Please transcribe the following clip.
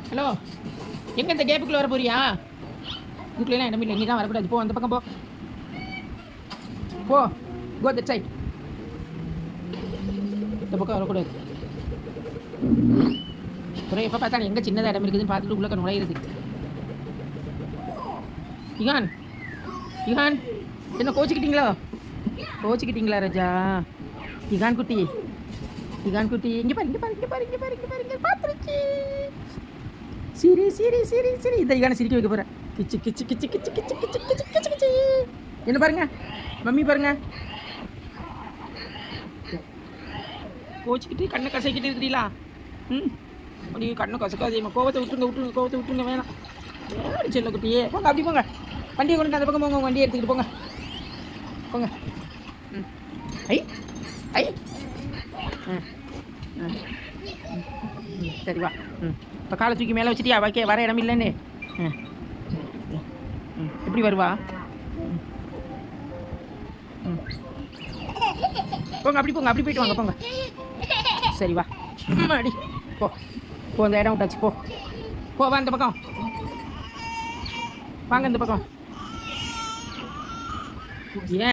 Hello, எங்கே இந்த கேப்புக்குள்ளே வர போறியா? இதுக்குள்ளேலாம் இடமில்லை, நீ தான் வரக்கூடாது. போ, அந்த பக்கம் போ. போ, கோ தட் சைட். இந்த பக்கம் வரக்கூடாது. அப்புறம் எப்போ பார்த்தாலும் எங்கே சின்னதாக இடம் இருக்குதுன்னு பார்த்துட்டு உள்ளே நுழையிறது. இகான், இகான், என்ன கோச்சிக்கிட்டீங்களா? கோச்சிக்கிட்டீங்களா ராஜா? இகான் குட்டி, இகான் குட்டி, இங்கே பாரு, இங்கே பாரு, இங்கே பாரு, இங்கே பாரு, இங்கே பாரு, இங்கே பார்த்துருச்சு. சிரி சிரி சிரி சிரி. இந்த இகானை சிரிக்க வைக்க போகிறேன். கிச்சு கிச்சு கிச்சு கிச்சு கிச்சு கிச்சு கிச்சு கிச்சு கிச்சு. என்ன பாருங்க, மம்மி பாருங்க. கோச்சிக்கிட்டு கண்ணை கசைக்கிட்டு இருக்கிறீங்களா? அப்படி கண்ணை கசக்காதே, கோவத்தை விட்டுருங்க, விட்டுருங்க, கோவத்தை விட்டுருங்க, வேணாம். ஏடி செல்ல குட்டியே, போங்க, அப்படி போங்க. வண்டியை கொண்டு அந்த பக்கம் போங்க, வண்டியை எடுத்துக்கிட்டு போங்க, போங்க. ஐ ஐ. சரி வா. இப்போ காலை தூக்கி மேலே வச்சுட்டியா? வைக்க வர இடம் இல்லைன்னு. எப்படி வருவா? போங்க, அப்படி போங்க, அப்படி போயிட்டு வாங்க, போங்க. சரி வா, அடி போ. போ, அந்த இடம் விட்டாச்சு, போ. வா இந்த பக்கம் வாங்க, இந்த பக்கம். ஏன்